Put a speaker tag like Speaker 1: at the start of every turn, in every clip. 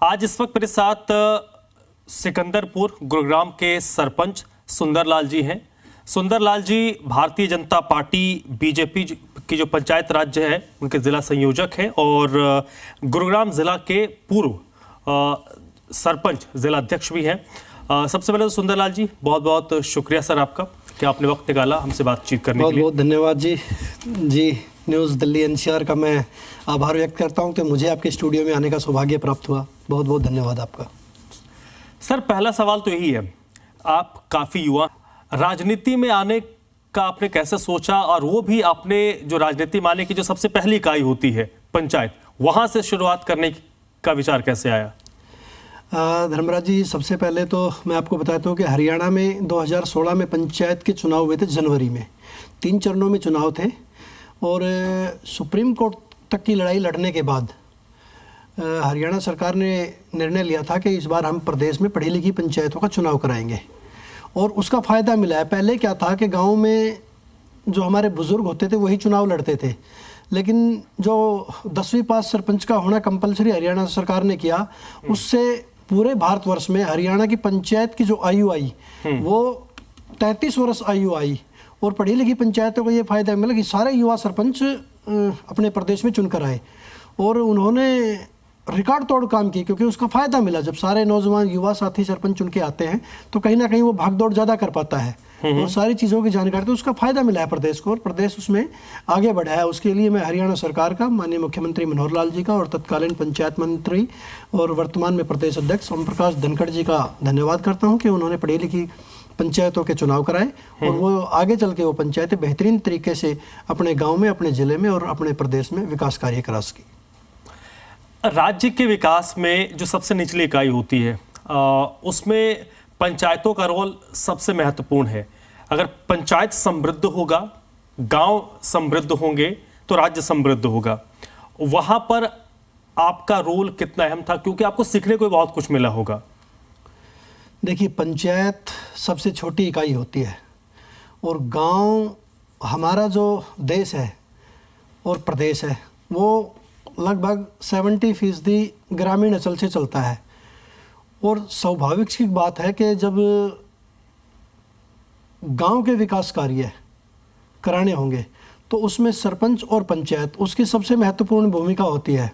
Speaker 1: आज इस वक्त मेरे साथ सिकंदरपुर गुरुग्राम के सरपंच सुंदरलाल जी हैं। सुंदरलाल जी भारतीय जनता पार्टी बीजेपी की जो पंचायत राज्य है उनके जिला संयोजक हैं और गुरुग्राम जिला के पूर्व सरपंच जिला अध्यक्ष भी हैं। सबसे पहले तो सुंदरलाल जी बहुत बहुत शुक्रिया सर आपका कि आपने वक्त निकाला हमसे बातचीत करने के लिए।
Speaker 2: बहुत धन्यवाद जी। न्यूज़ दिल्ली एनसीआर का मैं आभार व्यक्त करता हूं कि मुझे आपके स्टूडियो में आने का सौभाग्य प्राप्त हुआ। बहुत बहुत धन्यवाद आपका।
Speaker 1: सर पहला सवाल तो यही है, आप काफ़ी युवा, राजनीति में आने का आपने कैसे सोचा और वो भी आपने जो राजनीति में आने की जो सबसे पहली इकाई होती है पंचायत, वहाँ से शुरुआत करने का विचार कैसे आया?
Speaker 2: धर्मराज जी, सबसे पहले तो मैं आपको बताता हूँ कि हरियाणा में 2016 में पंचायत के चुनाव हुए थे। जनवरी में 3 चरणों में चुनाव थे और सुप्रीम कोर्ट तक की लड़ाई लड़ने के बाद हरियाणा सरकार ने निर्णय लिया था कि इस बार हम प्रदेश में पढ़ी लिखी पंचायतों का चुनाव कराएंगे और उसका फ़ायदा मिला है। पहले क्या था कि गांव में जो हमारे बुज़ुर्ग होते थे वही चुनाव लड़ते थे, लेकिन जो 10वीं पास सरपंच का होना कंपलसरी हरियाणा सरकार ने किया, उससे पूरे भारतवर्ष में हरियाणा की पंचायत की जो आयु आई वो 33 वर्ष आयु आई और पढ़ी लिखी पंचायतों को ये फ़ायदा मिला कि सारे युवा सरपंच अपने प्रदेश में चुनकर आए और उन्होंने रिकॉर्ड तोड़ काम की, क्योंकि उसका फ़ायदा मिला। जब सारे नौजवान युवा साथी सरपंच चुन के आते हैं तो कहीं ना कहीं वो भाग दौड़ ज़्यादा कर पाता है और सारी चीज़ों की जानकारी, तो उसका फ़ायदा मिला है प्रदेश को और प्रदेश उसमें आगे बढ़ा है। उसके लिए मैं हरियाणा सरकार का, माननीय मुख्यमंत्री मनोहर लाल जी का और तत्कालीन पंचायत मंत्री और वर्तमान में प्रदेश अध्यक्ष ओम प्रकाश धनखड़ जी का धन्यवाद करता हूँ कि उन्होंने पढ़ी लिखी पंचायतों के चुनाव कराए और वो आगे चल के वो पंचायतें बेहतरीन तरीके से अपने गाँव में, अपने ज़िले में और अपने प्रदेश में विकास कार्य करा सकी।
Speaker 1: राज्य के विकास में जो सबसे निचली इकाई होती है उसमें पंचायतों का रोल सबसे महत्वपूर्ण है। अगर पंचायत समृद्ध होगा, गांव समृद्ध होंगे तो राज्य समृद्ध होगा। वहां पर आपका रोल कितना अहम था, क्योंकि आपको सीखने को बहुत कुछ मिला होगा?
Speaker 2: देखिए, पंचायत सबसे छोटी इकाई होती है और गांव, हमारा जो देश है और प्रदेश है वो लगभग 70% ग्रामीण अंचल से चलता है और स्वाभाविक सी बात है कि जब गांव के विकास कार्य कराने होंगे तो उसमें सरपंच और पंचायत उसकी सबसे महत्वपूर्ण भूमिका होती है।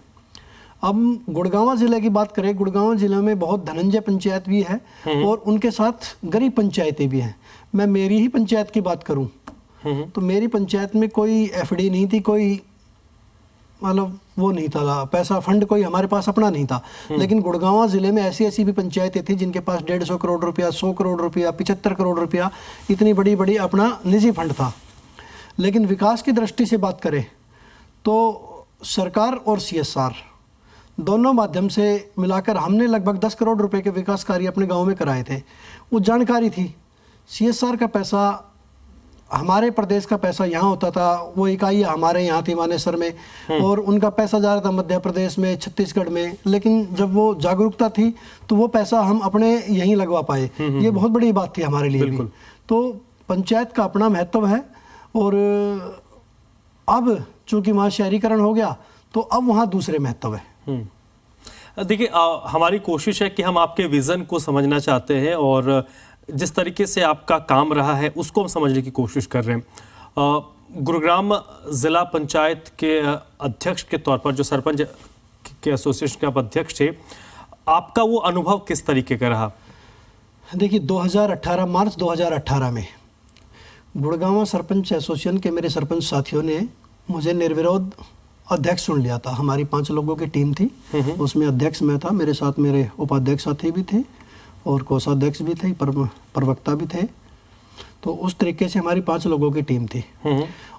Speaker 2: अब गुड़गांव ज़िले की बात करें, गुड़गांव ज़िले में बहुत धनंजय पंचायत भी है और उनके साथ गरीब पंचायतें भी हैं। मैं मेरी ही पंचायत की बात करूं तो मेरी पंचायत में कोई एफडी नहीं थी, कोई मतलब वो नहीं था, पैसा फंड कोई हमारे पास अपना नहीं था। लेकिन गुड़गांव ज़िले में ऐसी भी पंचायतें थी जिनके पास 150 करोड़ रुपया, 100 करोड़ रुपया, 75 करोड़ रुपया, इतनी बड़ी बड़ी अपना निजी फंड था। लेकिन विकास की दृष्टि से बात करें तो सरकार और CSR दोनों माध्यम से मिलाकर हमने लगभग 10 करोड़ रुपए के विकास कार्य अपने गाँव में कराए थे। वो जानकारी थी, CSR का पैसा, हमारे प्रदेश का पैसा यहाँ होता था, वो इकाई हमारे यहाँ थी मानेसर में और उनका पैसा जा रहा था मध्य प्रदेश में, छत्तीसगढ़ में। लेकिन जब वो जागरूकता थी तो वो पैसा हम अपने यहीं लगवा पाए। ये बहुत बड़ी बात थी हमारे लिए भी। तो पंचायत का अपना महत्व है और अब चूंकि वहाँ शहरीकरण हो गया तो अब वहाँ दूसरे महत्व है।
Speaker 1: देखिए, हमारी कोशिश है कि हम आपके विज़न को समझना चाहते हैं और जिस तरीके से आपका काम रहा है उसको हम समझने की कोशिश कर रहे हैं। गुरुग्राम ज़िला पंचायत के अध्यक्ष के तौर पर, जो सरपंच के एसोसिएशन के आप अध्यक्ष थे, आपका वो अनुभव किस तरीके का रहा?
Speaker 2: देखिए, 2018 मार्च 2018 में गुड़गांव सरपंच एसोसिएशन के मेरे सरपंच साथियों ने मुझे निर्विरोध अध्यक्ष चुन लिया था। हमारी 5 लोगों की टीम थी, उसमें अध्यक्ष मैं था, मेरे साथ मेरे उपाध्यक्ष साथी भी थे और कोषाध्यक्ष भी थे, प्रवक्ता भी थे। तो उस तरीके से हमारी 5 लोगों की टीम थी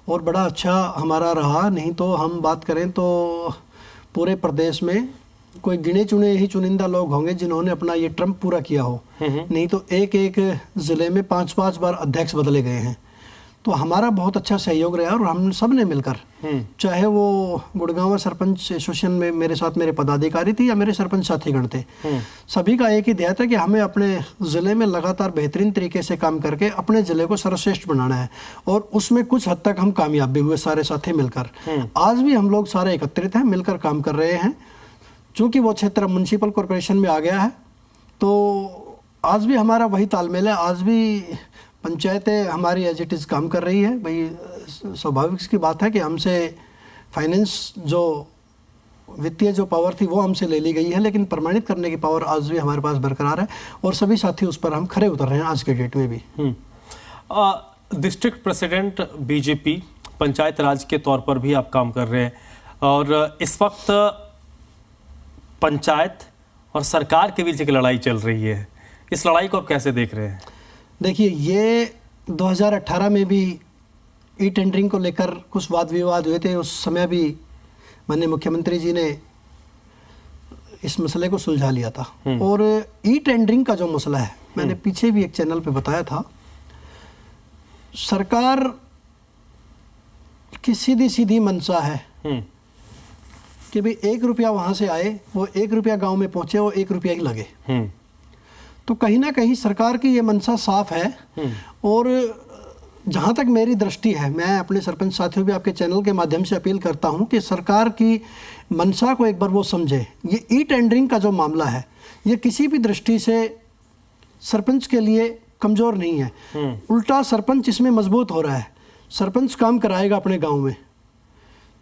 Speaker 2: और बड़ा अच्छा हमारा रहा। नहीं तो हम बात करें तो पूरे प्रदेश में कोई गिने चुने ही चुनिंदा लोग होंगे जिन्होंने अपना ये टर्म पूरा किया हो। नहीं तो एक एक ज़िले में 5-5 बार अध्यक्ष बदले गए हैं। तो हमारा बहुत अच्छा सहयोग रहा और हम सब ने मिलकर, चाहे वो गुड़गांव सरपंच एसोसिएशन में मेरे साथ मेरे पदाधिकारी थे या मेरे सरपंच साथीगण थे, सभी का एक ही ध्येय था कि हमें अपने ज़िले में लगातार बेहतरीन तरीके से काम करके अपने ज़िले को सर्वश्रेष्ठ बनाना है और उसमें कुछ हद तक हम कामयाब भी हुए सारे साथी मिलकर। आज भी हम लोग सारे एकत्रित हैं, मिलकर काम कर रहे हैं। चूँकि वो क्षेत्र म्युनिसिपल कॉरपोरेशन में आ गया है, तो आज भी हमारा वही तालमेल है। आज भी पंचायतें हमारी एज इट इज़ काम कर रही है। भाई स्वाभाविक की बात है कि हमसे फाइनेंस जो वित्तीय जो पावर थी वो हमसे ले ली गई है, लेकिन प्रमाणित करने की पावर आज भी हमारे पास बरकरार है और सभी साथी उस पर हम खरे उतर रहे हैं आज के डेट में भी।
Speaker 1: डिस्ट्रिक्ट प्रेसिडेंट बीजेपी पंचायत राज के तौर पर भी आप काम कर रहे हैं और इस वक्त पंचायत और सरकार के बीच एक लड़ाई चल रही है, इस लड़ाई को आप कैसे देख रहे हैं?
Speaker 2: देखिए, ये 2018 में भी ई टेंडरिंग को लेकर कुछ वाद विवाद हुए थे। उस समय भी माननीय मुख्यमंत्री जी ने इस मसले को सुलझा लिया था। और ई टेंडरिंग का जो मसला है, मैंने पीछे भी एक चैनल पे बताया था, सरकार की सीधी सीधी मंशा है कि भाई 1 रुपया वहाँ से आए, वो 1 रुपया गांव में पहुँचे, वो 1 रुपया ही लगे। तो कहीं ना कहीं सरकार की ये मंशा साफ है। और जहाँ तक मेरी दृष्टि है, मैं अपने सरपंच साथियों भी आपके चैनल के माध्यम से अपील करता हूँ कि सरकार की मंशा को एक बार वो समझे। ये ई टेंडरिंग का जो मामला है, ये किसी भी दृष्टि से सरपंच के लिए कमज़ोर नहीं है, उल्टा सरपंच इसमें मजबूत हो रहा है। सरपंच काम कराएगा अपने गाँव में।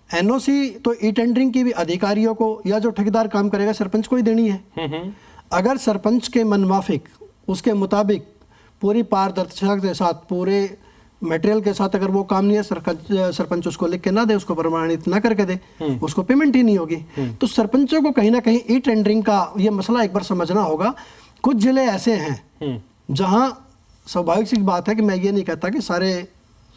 Speaker 2: एनओसी तो ई टेंडरिंग की भी अधिकारियों को या जो ठेकेदार काम करेगा सरपंच को ही देनी है। अगर सरपंच के मनमाफिक उसके मुताबिक पूरी पारदर्शिता के साथ, पूरे मटेरियल के साथ अगर वो काम नहीं है, सरपंच उसको लिख के ना दे, उसको प्रमाणित ना करके दे, उसको पेमेंट ही नहीं होगी। तो सरपंचों को कहीं ना कहीं ई टेंडरिंग का ये मसला एक बार समझना होगा। कुछ जिले ऐसे हैं जहां स्वाभाविक सी बात है कि मैं ये नहीं कहता कि सारे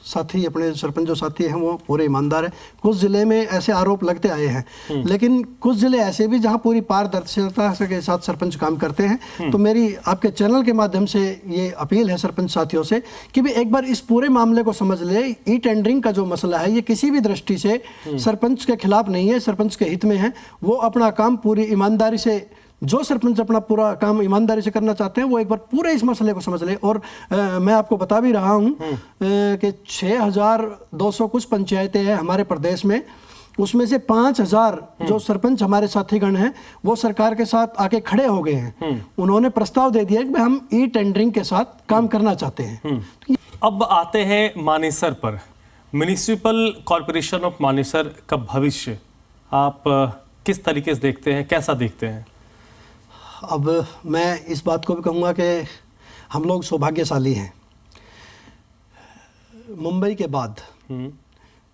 Speaker 2: साथी, अपने सरपंच जो साथी हैं वो पूरे ईमानदार हैं। कुछ ज़िले में ऐसे आरोप लगते आए हैं, लेकिन कुछ ज़िले ऐसे भी जहां पूरी पारदर्शिता के साथ सरपंच काम करते हैं। तो मेरी आपके चैनल के माध्यम से ये अपील है सरपंच साथियों से कि भी एक बार इस पूरे मामले को समझ ले। ई टेंडरिंग का जो मसला है, ये किसी भी दृष्टि से सरपंच के खिलाफ नहीं है, सरपंच के हित में है। वो अपना काम पूरी ईमानदारी से, जो सरपंच अपना पूरा काम ईमानदारी से करना चाहते हैं, वो एक बार पूरे इस मसले को समझ ले। और मैं आपको बता भी रहा हूँ कि 6200 कुछ पंचायतें हैं हमारे प्रदेश में, उसमें से 5000 जो सरपंच हमारे साथीगण हैं वो सरकार के साथ आके खड़े हो गए हैं। उन्होंने प्रस्ताव दे दिया कि हम ई टेंडरिंग के साथ काम करना चाहते हैं।
Speaker 1: अब आते हैं मानेसर पर। म्युनिसिपल कॉरपोरेशन ऑफ मानेसर का भविष्य आप किस तरीके से देखते हैं, कैसा देखते हैं?
Speaker 2: अब मैं इस बात को भी कहूँगा कि हम लोग सौभाग्यशाली हैं। मुंबई के बाद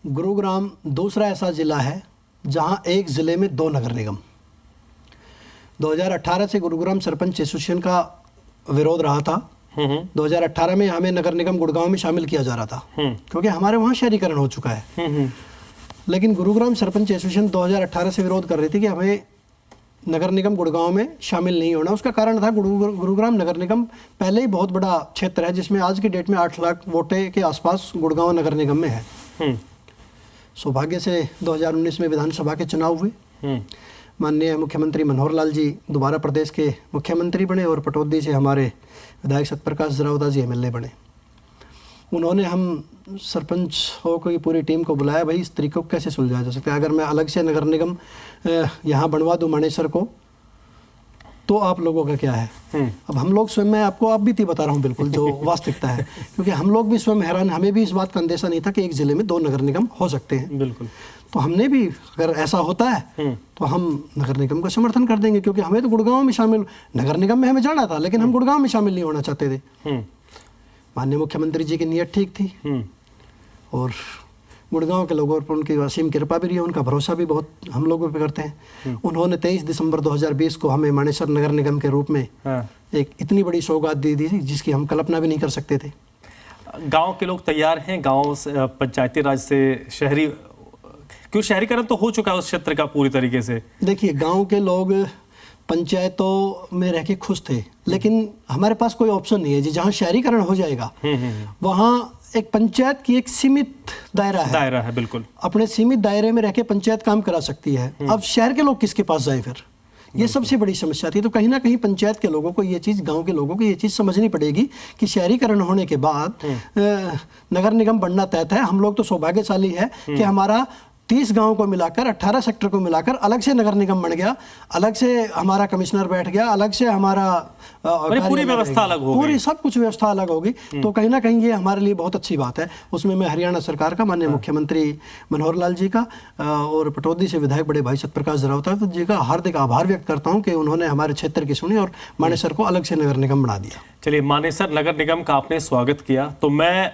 Speaker 2: गुरुग्राम दूसरा ऐसा ज़िला है जहां एक ज़िले में 2 नगर निगम। 2018 से गुरुग्राम सरपंच एसोसिएशन का विरोध रहा था। 2018 में हमें नगर निगम गुड़गांव में शामिल किया जा रहा था क्योंकि हमारे वहाँ शहरीकरण हो चुका है। लेकिन गुरुग्राम सरपंच एसोसिएशन 2018 से विरोध कर रही थी कि हमें नगर निगम गुड़गांव में शामिल नहीं होना। उसका कारण था गुरुग्राम नगर निगम पहले ही बहुत बड़ा क्षेत्र है, जिसमें आज की डेट में 8 लाख वोटे के आसपास गुड़गांव नगर निगम में है। सौभाग्य से 2019 में विधानसभा के चुनाव हुए। माननीय मुख्यमंत्री मनोहर लाल जी दोबारा प्रदेश के मुख्यमंत्री बने और पटौदी से हमारे विधायक सतप्रकाश जरावदा जी एमएलए बने। उन्होंने हम सरपंच हो की पूरी टीम को बुलाया, भाई इस तरीके को कैसे सुलझाया जा सकता है। अगर मैं अलग से नगर निगम यहाँ बनवा दूँ मानेसर को, तो आप लोगों का क्या है। अब हम लोग स्वयं, मैं आपको आप बीती बता रहा हूँ बिल्कुल जो वास्तविकता है, क्योंकि हम लोग भी स्वयं हैरान, हमें भी इस बात का अंदेशा नहीं था कि एक ज़िले में 2 नगर निगम हो सकते हैं।
Speaker 1: बिल्कुल।
Speaker 2: तो हमने भी, अगर ऐसा होता है तो हम नगर निगम का समर्थन कर देंगे, क्योंकि हमें तो गुड़गांव में शामिल, नगर निगम में हमें जाना था लेकिन हम गुड़गांव में शामिल नहीं होना चाहते थे। माननीय मुख्यमंत्री जी की नीयत ठीक थी और गुड़गांव के लोगों पर उनकी असीम कृपा भी रही है, उनका भरोसा भी बहुत हम लोगों पे करते हैं। उन्होंने 23 दिसंबर 2020 को हमें मानेसर नगर निगम के रूप में एक इतनी बड़ी सौगात दी थी जिसकी हम कल्पना भी नहीं कर सकते थे।
Speaker 1: गांव के लोग तैयार हैं गांव पंचायती राज से शहरी, क्यों शहरीकरण तो हो चुका है उस क्षेत्र का पूरी तरीके से।
Speaker 2: देखिए, गाँव के लोग पंचायतों में रह के खुश थे, लेकिन हमारे पास कोई ऑप्शन नहीं है जी। जहाँ शहरीकरण हो जाएगा वहाँ एक पंचायत की एक सीमित दायरा है
Speaker 1: बिल्कुल।
Speaker 2: अपने सीमित दायरे में रह के पंचायत काम करा सकती है। अब शहर के लोग किसके पास जाए फिर, ये सबसे बड़ी समस्या थी। तो कहीं ना कहीं पंचायत के लोगों को ये चीज़, गांव के लोगों को ये चीज़ समझनी पड़ेगी कि शहरीकरण होने के बाद नगर निगम बनना तय है। हम लोग तो सौभाग्यशाली है कि हमारा 30 गांव को मिलाकर 18 सेक्टर को मिलाकर अलग से नगर निगम बन गया, अलग से हमारा कमिश्नर बैठ गया, अलग से हमारा
Speaker 1: पूरी व्यवस्था अलग हो गई,
Speaker 2: पूरी सब कुछ व्यवस्था अलग होगी। तो कहीं ना कहीं ये हमारे लिए बहुत अच्छी बात है। उसमें मैं हरियाणा सरकार का, माननीय मुख्यमंत्री मनोहर लाल जी का और पटौदी से विधायक बड़े भाई सतप्रकाश रावत जी का हार्दिक आभार व्यक्त करता हूँ कि उन्होंने हमारे क्षेत्र की सुनी और मानेसर को अलग से नगर निगम बना दिया।
Speaker 1: चलिए, मानेसर नगर निगम का आपने स्वागत किया, तो मैं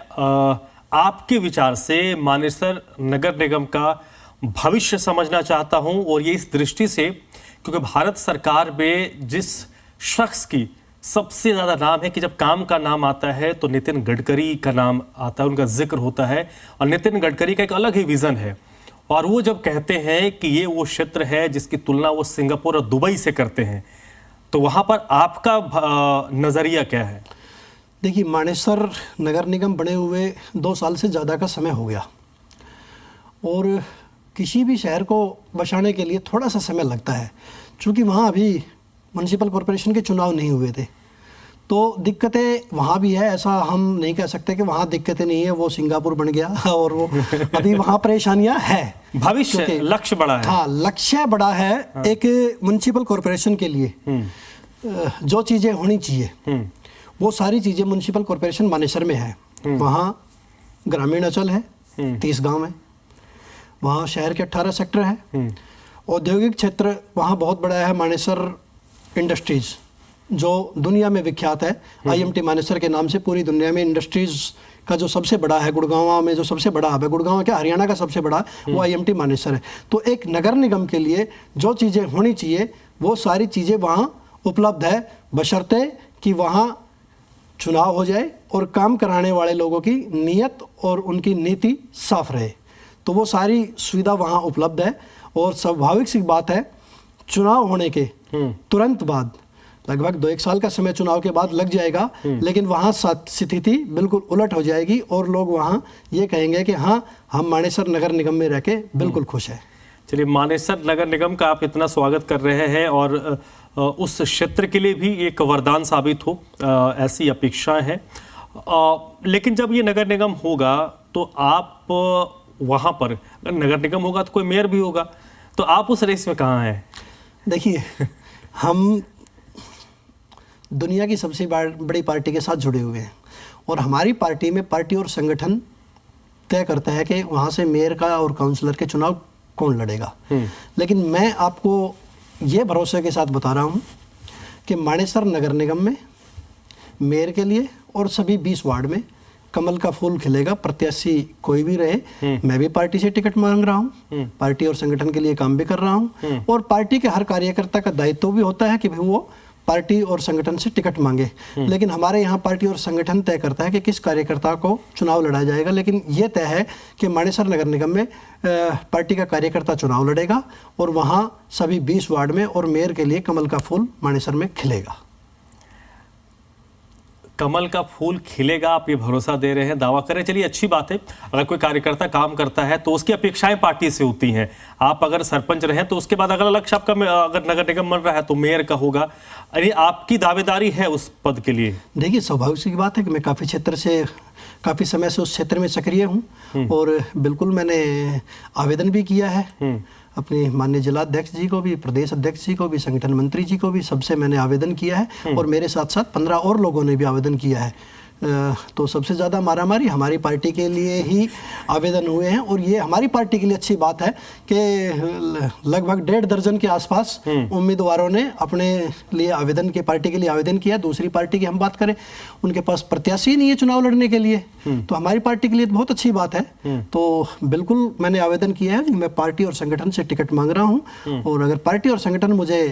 Speaker 1: आपके विचार से मानेसर नगर निगम का भविष्य समझना चाहता हूं, और ये इस दृष्टि से क्योंकि भारत सरकार में जिस शख्स की सबसे ज़्यादा नाम है कि जब काम का नाम आता है तो नितिन गडकरी का नाम आता है, उनका जिक्र होता है, और नितिन गडकरी का एक अलग ही विज़न है। और वो जब कहते हैं कि ये वो क्षेत्र है जिसकी तुलना वो सिंगापुर और दुबई से करते हैं, तो वहाँ पर आपका नज़रिया क्या है?
Speaker 2: देखिए, मानेसर नगर निगम बने हुए 2 साल से ज़्यादा का समय हो गया, और किसी भी शहर को बसाने के लिए थोड़ा सा समय लगता है। चूँकि वहाँ अभी म्यूनसिपल कॉरपोरेशन के चुनाव नहीं हुए थे, तो दिक्कतें वहाँ भी है। ऐसा हम नहीं कह सकते कि वहाँ दिक्कतें नहीं है, वो सिंगापुर बन गया और वो अभी वहाँ परेशानियाँ हैं।
Speaker 1: भविष्य लक्ष्य बड़ा है।
Speaker 2: हाँ, लक्ष्य बड़ा है। हाँ। एक म्यूनसिपल कॉरपोरेशन के लिए जो चीज़ें होनी चाहिए वो सारी चीज़ें म्यूनसिपल कॉरपोरेशन मानेसर में है। वहाँ ग्रामीण अंचल है, 30 गांव है, वहाँ शहर के 18 सेक्टर है, औद्योगिक क्षेत्र वहाँ बहुत बड़ा है। मानेसर इंडस्ट्रीज़ जो दुनिया में विख्यात है, IMT मानेसर के नाम से पूरी दुनिया में इंडस्ट्रीज़ का जो सबसे बड़ा है, गुड़गांव में जो सबसे बड़ा हब है, गुड़गांव क्या हरियाणा का सबसे बड़ा, वो IMT मानेसर है। तो एक नगर निगम के लिए जो चीज़ें होनी चाहिए वो सारी चीज़ें वहाँ उपलब्ध है, बशर्ते कि वहाँ चुनाव हो जाए और काम कराने वाले लोगों की नीयत और उनकी नीति साफ रहे, तो वो सारी सुविधा वहाँ उपलब्ध है। और स्वाभाविक सी बात है, चुनाव होने के तुरंत बाद लगभग 2-1 साल का समय चुनाव के बाद लग जाएगा, लेकिन वहाँ स्थिति बिल्कुल उलट हो जाएगी और लोग वहाँ ये कहेंगे कि हाँ, हम मानेसर नगर निगम में रह के बिल्कुल खुश हैं।
Speaker 1: चलिए, मानेसर नगर निगम का आप इतना स्वागत कर रहे हैं और उस क्षेत्र के लिए भी एक वरदान साबित हो, ऐसी अपेक्षाएं हैं। लेकिन जब ये नगर निगम होगा तो आप वहाँ पर, नगर निगम होगा तो कोई मेयर भी होगा, तो आप उस रेस में कहाँ हैं?
Speaker 2: देखिए, हम दुनिया की सबसे बड़ी पार्टी के साथ जुड़े हुए हैं, और हमारी पार्टी में पार्टी और संगठन तय करता है कि वहाँ से मेयर का और काउंसलर के चुनाव कौन लड़ेगा। लेकिन मैं आपको ये भरोसे के साथ बता रहा हूँ कि मानेसर नगर निगम में मेयर के लिए और सभी 20 वार्ड में कमल का फूल खिलेगा। प्रत्याशी कोई भी रहे, मैं भी पार्टी से टिकट मांग रहा हूँ, पार्टी और संगठन के लिए काम भी कर रहा हूँ, और पार्टी के हर कार्यकर्ता का दायित्व भी होता है कि भाई वो पार्टी और संगठन से टिकट मांगे। लेकिन हमारे यहाँ पार्टी और संगठन तय करता है कि किस कार्यकर्ता को चुनाव लड़ा जाएगा। लेकिन ये तय है कि मानेसर नगर निगम में पार्टी का कार्यकर्ता चुनाव लड़ेगा, और वहाँ सभी 20 वार्ड में और मेयर के लिए कमल का फूल मानेसर में खिलेगा।
Speaker 1: कमल का फूल खिलेगा, आप ये भरोसा दे रहे हैं, दावा करें। चलिए, अच्छी बात है। अगर कोई कार्यकर्ता काम करता है तो उसकी अपेक्षाएं पार्टी से होती हैं। आप अगर सरपंच रहे तो उसके बाद अगला लक्ष्य आपका, अगर नगर निगम बन रहा है तो मेयर का होगा। अरे, आपकी दावेदारी है उस पद के लिए?
Speaker 2: देखिए, स्वाभाविक सी बात है कि मैं काफ़ी समय से उस क्षेत्र में सक्रिय हूँ, और बिल्कुल मैंने आवेदन भी किया है अपने माननीय जिलाध्यक्ष जी को भी, प्रदेश अध्यक्ष जी को भी, संगठन मंत्री जी को भी, सबसे मैंने आवेदन किया है, और मेरे साथ साथ 15 और लोगों ने भी आवेदन किया है। तो सबसे ज़्यादा मारामारी हमारी पार्टी के लिए ही आवेदन हुए हैं, और ये हमारी पार्टी के लिए अच्छी बात है कि लगभग 1.5 दर्जन के आसपास उम्मीदवारों ने अपने लिए आवेदन के पार्टी के लिए आवेदन किया। दूसरी पार्टी की हम बात करें, उनके पास प्रत्याशी नहीं है चुनाव लड़ने के लिए, तो हमारी पार्टी के लिए बहुत अच्छी बात है। तो बिल्कुल मैंने आवेदन किया है, मैं पार्टी और संगठन से टिकट मांग रहा हूँ, और अगर पार्टी और संगठन मुझे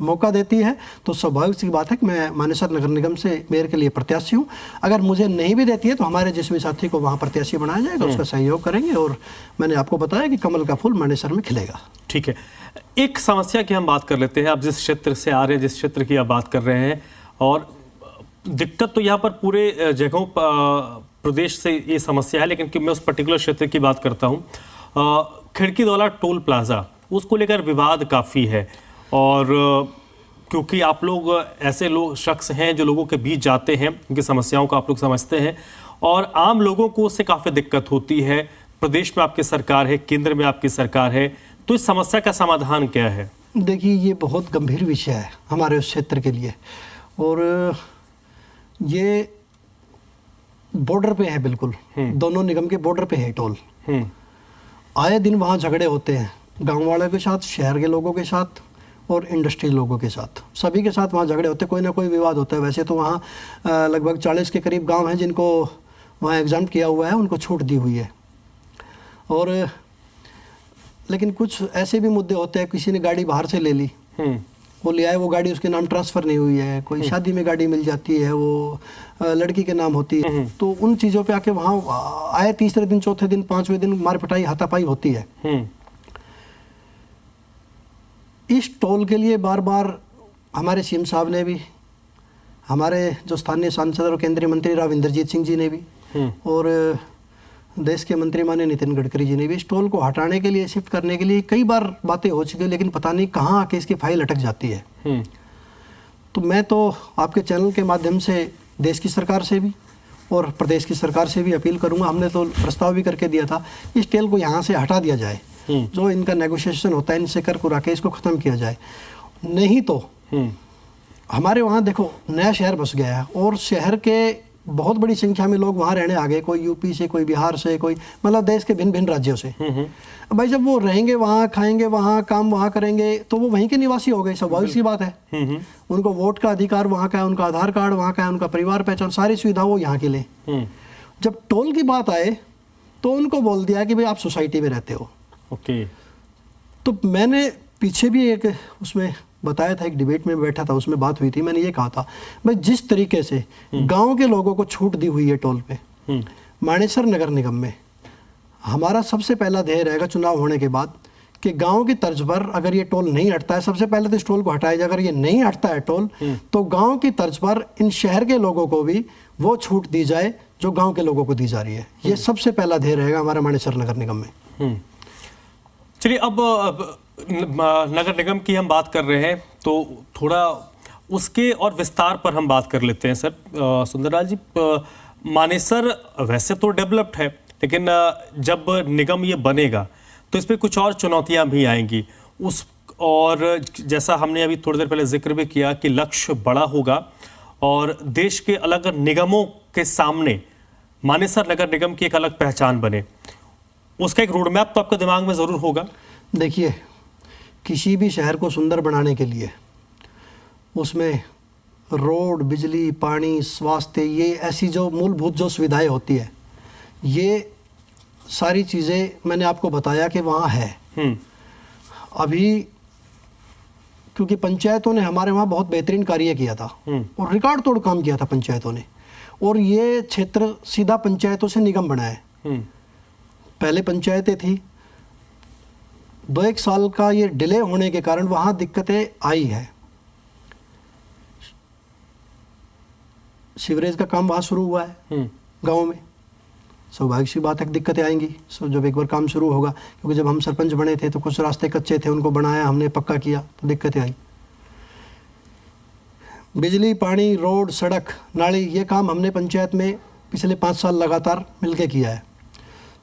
Speaker 2: मौका देती है तो स्वाभाविक सी बात है कि मैं मानेसर नगर निगम से मेयर के लिए प्रत्याशी हूँ। अगर मुझे नहीं भी देती है तो हमारे जिस भी साथी को वहाँ प्रत्याशी बनाया जाएगा, उसका सहयोग करेंगे, और मैंने आपको बताया कि कमल का फूल मानेसर में खिलेगा।
Speaker 1: ठीक है, एक समस्या की हम बात कर लेते हैं। आप जिस क्षेत्र से आ रहे हैं, जिस क्षेत्र की आप बात कर रहे हैं, और दिक्कत तो यहाँ पर पूरे जगहों प्रदेश से ये समस्या है, लेकिन कि मैं उस पर्टिकुलर क्षेत्र की बात करता हूँ, खिड़कीदौला टोल प्लाजा, उसको लेकर विवाद काफ़ी है। और क्योंकि आप लोग ऐसे लोग शख्स हैं जो लोगों के बीच जाते हैं, उनकी समस्याओं को आप लोग समझते हैं, और आम लोगों को उससे काफ़ी दिक्कत होती है। प्रदेश में आपकी सरकार है, केंद्र में आपकी सरकार है, तो इस समस्या का समाधान क्या है?
Speaker 2: देखिए, ये बहुत गंभीर विषय है हमारे उस क्षेत्र के लिए, और ये बॉर्डर पे है, बिल्कुल दोनों निगम के बॉर्डर पे है टोल। आए दिन वहाँ झगड़े होते हैं, गांव वालों के साथ, शहर के लोगों के साथ और इंडस्ट्री लोगों के साथ, सभी के साथ वहाँ झगड़े होते हैं, कोई ना कोई विवाद होता है। वैसे तो वहाँ लगभग 40 के करीब गांव हैं जिनको वहाँ एग्जाम किया हुआ है, उनको छूट दी हुई है। और लेकिन कुछ ऐसे भी मुद्दे होते हैं, किसी ने गाड़ी बाहर से ले ली, वो ले आए, वो गाड़ी उसके नाम ट्रांसफ़र नहीं हुई है, कोई शादी में गाड़ी मिल जाती है, वो लड़की के नाम होती है, तो उन चीज़ों पे आके वहाँ आए तीसरे दिन, चौथे दिन, पांचवें दिन मार पिटाई, हाथापाई होती है। इस टोल के लिए बार बार हमारे सीएम साहब ने भी, हमारे जो स्थानीय सांसद और केंद्रीय मंत्री राव इंद्रजीत सिंह जी ने भी, और देश के मंत्री माननीय नितिन गडकरी जी ने भी इस टोल को हटाने के लिए, शिफ्ट करने के लिए कई बार बातें हो चुकी है, लेकिन पता नहीं कहाँ आके इसकी फाइल अटक जाती है। तो मैं तो आपके चैनल के माध्यम से देश की सरकार से भी और प्रदेश की सरकार से भी अपील करूंगा, हमने तो प्रस्ताव भी करके दिया था, इस टोल को यहाँ से हटा दिया जाए, जो इनका नेगोशिएशन होता है इनसे कर कुरा के इसको ख़त्म किया जाए। नहीं तो हमारे वहाँ देखो नया शहर बस गया है, और शहर के बहुत बड़ी संख्या में लोग वहाँ रहने आ गए, कोई यूपी से, कोई बिहार से, कोई मतलब देश के भिन्न भिन्न राज्यों से। अब भाई जब वो रहेंगे वहाँ, खाएंगे वहाँ, काम वहाँ करेंगे, तो वो वहीं के निवासी हो गए, स्वाभाविक सी बात है। उनको वोट का अधिकार वहाँ का है, उनका आधार कार्ड वहाँ का है, उनका परिवार पहचान, सारी सुविधा वो यहाँ के लिए। जब टोल की बात आए तो उनको बोल दिया कि भाई आप सोसाइटी में रहते हो।
Speaker 1: ओके।
Speaker 2: तो मैंने पीछे भी एक उसमें बताया था, एक डिबेट में बैठा था, उसमें बात हुई थी, मैंने ये कहा था भाई जिस तरीके से गांव के लोगों को छूट दी हुई है टोल पे, मानेसर नगर निगम में हमारा सबसे पहला ध्येय रहेगा चुनाव होने के बाद कि गांव की तर्ज पर अगर ये टोल नहीं हटता है, सबसे पहले तो इस टोल को हटाया जाए। अगर ये नहीं हटता है टोल, तो गांव की तर्ज पर इन शहर के लोगों को भी वो छूट दी जाए जो गाँव के लोगों को दी जा रही है। ये सबसे पहला ध्येय रहेगा हमारा मानेसर नगर निगम में।
Speaker 1: चलिए, अब नगर निगम की हम बात कर रहे हैं तो थोड़ा उसके और विस्तार पर हम बात कर लेते हैं। सर सुंदरलाल जी, मानेसर वैसे तो डेवलप्ड है, लेकिन जब निगम ये बनेगा तो इस पर कुछ और चुनौतियां भी आएंगी। और जैसा हमने अभी थोड़ी देर पहले जिक्र भी किया कि लक्ष्य बड़ा होगा और देश के अलग निगमों के सामने मानेसर नगर निगम की एक अलग पहचान बने, उसका एक रोड मैप तो आपके दिमाग में ज़रूर होगा।
Speaker 2: देखिए, किसी भी शहर को सुंदर बनाने के लिए उसमें रोड, बिजली, पानी, स्वास्थ्य, ये ऐसी जो मूलभूत जो सुविधाएं होती है, ये सारी चीज़ें मैंने आपको बताया कि वहाँ है। अभी क्योंकि पंचायतों ने हमारे वहाँ बहुत बेहतरीन कार्य किया था और रिकॉर्ड तोड़ काम किया था पंचायतों ने, और ये क्षेत्र सीधा पंचायतों से निगम बना है। पहले पंचायतें थी, 2-1 साल का ये डिले होने के कारण वहाँ दिक्कतें आई है। सीवरेज का काम वहाँ शुरू हुआ है गांव में, स्वाभाविक सी बात है दिक्कतें आएंगी जब एक बार काम शुरू होगा, क्योंकि जब हम सरपंच बने थे तो कुछ रास्ते कच्चे थे, उनको बनाया हमने, पक्का किया, तो दिक्कतें आई। बिजली, पानी, रोड, सड़क, नाली, ये काम हमने पंचायत में पिछले 5 साल लगातार मिलके किया है।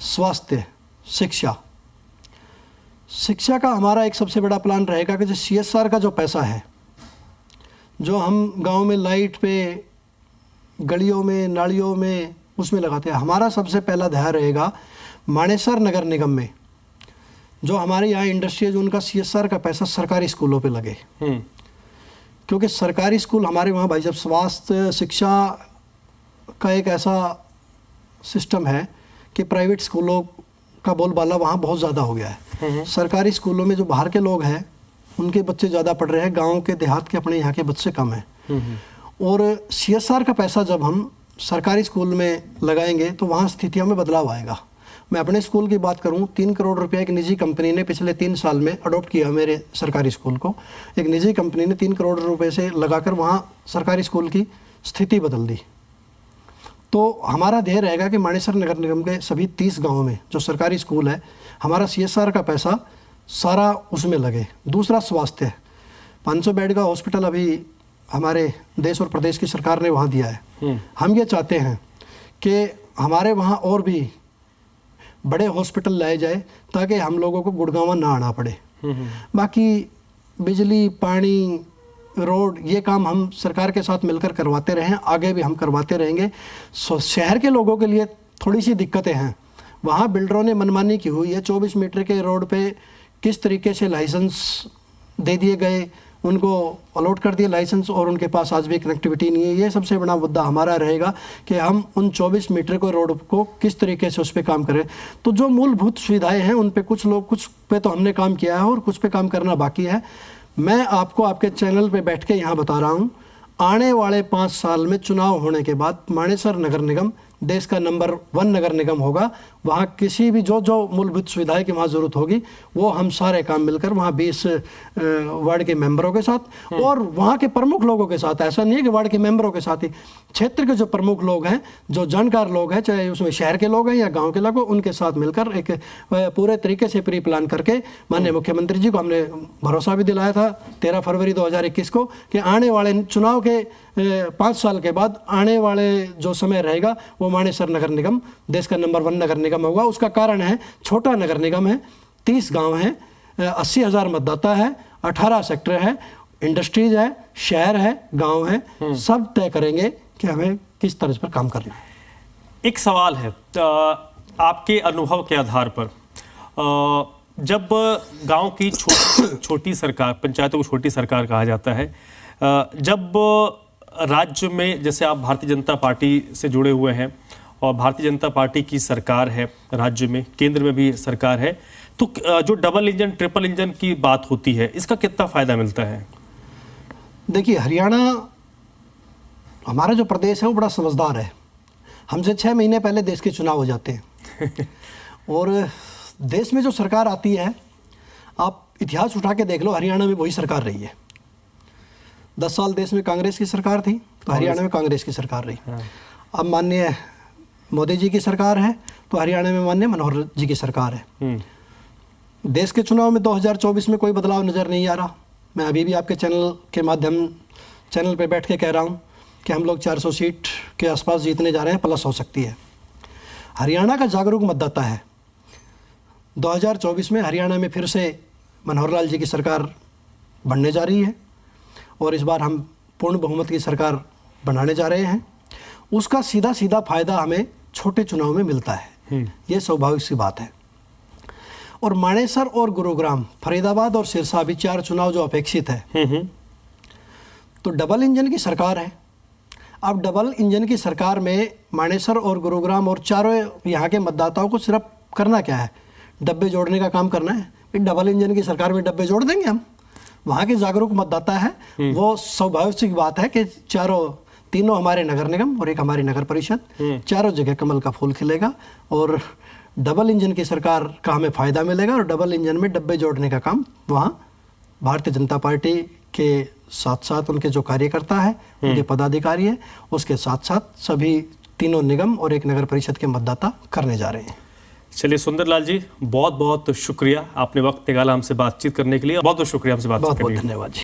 Speaker 2: स्वास्थ्य, शिक्षा का हमारा एक सबसे बड़ा प्लान रहेगा कि जो CSR का जो पैसा है, जो हम गांव में लाइट पे, गलियों में, नालियों में, उसमें लगाते हैं, हमारा सबसे पहला ध्यान रहेगा मानेसर नगर निगम में जो हमारे यहाँ इंडस्ट्री है, जो उनका CSR का पैसा सरकारी स्कूलों पे लगे। क्योंकि सरकारी स्कूल हमारे वहाँ भाई, जब स्वास्थ्य, शिक्षा का एक ऐसा सिस्टम है कि प्राइवेट स्कूलों का बोलबाला वहाँ बहुत ज़्यादा हो गया है। सरकारी स्कूलों में जो बाहर के लोग हैं उनके बच्चे ज़्यादा पढ़ रहे हैं, गांव के, देहात के, अपने यहाँ के बच्चे कम हैं। और CSR का पैसा जब हम सरकारी स्कूल में लगाएंगे तो वहाँ स्थितियों में बदलाव आएगा। मैं अपने स्कूल की बात करूँ, 3 करोड़ रुपये एक निजी कंपनी ने पिछले 3 साल में अडॉप्ट किया मेरे सरकारी स्कूल को। एक निजी कंपनी ने 3 करोड़ रुपये से लगाकर वहाँ सरकारी स्कूल की स्थिति बदल दी। तो हमारा ध्येय रहेगा कि मानेसर नगर निगम के सभी 30 गाँवों में जो सरकारी स्कूल है, हमारा CSR का पैसा सारा उसमें लगे। दूसरा, स्वास्थ्य, 500 बेड का हॉस्पिटल अभी हमारे देश और प्रदेश की सरकार ने वहाँ दिया है। हम ये चाहते हैं कि हमारे वहाँ और भी बड़े हॉस्पिटल लाए जाए ताकि हम लोगों को गुड़गांव ना आना पड़े। बाकी बिजली, पानी, रोड, ये काम हम सरकार के साथ मिलकर करवाते रहे हैं, आगे भी हम करवाते रहेंगे। शहर के लोगों के लिए थोड़ी सी दिक्कतें हैं। वहाँ बिल्डरों ने मनमानी की हुई है। 24 मीटर के रोड पे किस तरीके से लाइसेंस दे दिए गए, उनको अलॉट कर दिया लाइसेंस और उनके पास आज भी कनेक्टिविटी नहीं है। ये सबसे बड़ा मुद्दा हमारा रहेगा कि हम उन 24 मीटर को रोड को किस तरीके से उस पर काम करें। तो जो मूलभूत सुविधाएं हैं उन पे कुछ पे तो हमने काम किया है और कुछ पे काम करना बाकी है। मैं आपको आपके चैनल पे बैठ के यहाँ बता रहा हूँ, आने वाले 5 साल में चुनाव होने के बाद मानेसर नगर निगम देश का नंबर 1 नगर निगम होगा। वहाँ किसी भी जो मूलभूत सुविधाएं की वहाँ ज़रूरत होगी वो हम सारे काम मिलकर वहाँ 20 वार्ड के मेंबरों के साथ और वहाँ के प्रमुख लोगों के साथ, ऐसा नहीं है कि वार्ड के मेंबरों के साथ ही, क्षेत्र के जो प्रमुख लोग हैं, जो जानकार लोग हैं, चाहे उसमें शहर के लोग हैं या गाँव के लोग, उनके साथ मिलकर एक पूरे तरीके से प्री प्लान करके माननीय मुख्यमंत्री जी को हमने भरोसा भी दिलाया था 13 फरवरी 2021 को कि आने वाले चुनाव के 5 साल के बाद आने वाले जो समय रहेगा वो मानेसर नगर निगम देश का नंबर 1 नगर निगम होगा। उसका कारण है छोटा नगर निगम है, 30 गांव हैं, 80,000 मतदाता है, 18 सेक्टर है, इंडस्ट्रीज है, शहर है, गांव है, सब तय करेंगे कि हमें किस तरह पर काम करना है।
Speaker 1: एक सवाल है आपके अनुभव के आधार पर, जब गांव की छोटी सरकार, पंचायतों को छोटी सरकार कहा जाता है, जब राज्य में, जैसे आप भारतीय जनता पार्टी से जुड़े हुए हैं और भारतीय जनता पार्टी की सरकार है राज्य में, केंद्र में भी सरकार है, तो जो डबल इंजन, ट्रिपल इंजन की बात होती है, इसका कितना फ़ायदा मिलता है?
Speaker 2: देखिए, हरियाणा हमारा जो प्रदेश है वो बड़ा समझदार है। हमसे 6 महीने पहले देश के चुनाव हो जाते हैं और देश में जो सरकार आती है, आप इतिहास उठा के देख लो, हरियाणा में वही सरकार रही है। 10 साल देश में कांग्रेस की सरकार थी तो हरियाणा में कांग्रेस की सरकार रही। अब माननीय मोदी जी की सरकार है तो हरियाणा में माननीय मनोहर जी की सरकार है। देश के चुनाव में 2024 में कोई बदलाव नज़र नहीं आ रहा। मैं अभी भी आपके चैनल पे बैठ के कह रहा हूँ कि हम लोग 400 सीट के आसपास जीतने जा रहे हैं, प्लस हो सकती है। हरियाणा का जागरूक मतदाता है। 2024 में हरियाणा में फिर से मनोहर लाल जी की सरकार बनने जा रही है और इस बार हम पूर्ण बहुमत की सरकार बनाने जा रहे हैं। उसका सीधा सीधा फायदा हमें छोटे चुनाव में मिलता है, ये स्वाभाविक सी बात है। और मानेसर और गुरुग्राम, फरीदाबाद और सिरसा भी 4 चुनाव जो अपेक्षित है, तो डबल इंजन की सरकार है। अब डबल इंजन की सरकार में मानेसर और गुरुग्राम और चारों यहाँ के मतदाताओं को सिर्फ करना क्या है, डब्बे जोड़ने का काम करना है। डबल इंजन की सरकार में डब्बे जोड़ देंगे हम। वहाँ के जागरूक मतदाता है, वो स्वाभाविक सी बात है कि तीनों हमारे नगर निगम और एक हमारी नगर परिषद, चारों जगह कमल का फूल खिलेगा और डबल इंजन की सरकार का हमें फ़ायदा मिलेगा। और डबल इंजन में डब्बे जोड़ने का काम वहाँ भारतीय जनता पार्टी के साथ साथ उनके जो कार्यकर्ता है, उनके पदाधिकारी है, उसके साथ साथ सभी तीनों निगम और एक नगर परिषद के मतदाता करने जा रहे हैं।
Speaker 1: चलिए सुंदरलाल जी, बहुत बहुत शुक्रिया, आपने वक्त निकाला हमसे बातचीत करने के लिए। बहुत बहुत शुक्रिया हमसे बातचीत करने के लिए।
Speaker 2: बहुत बहुत धन्यवाद जी।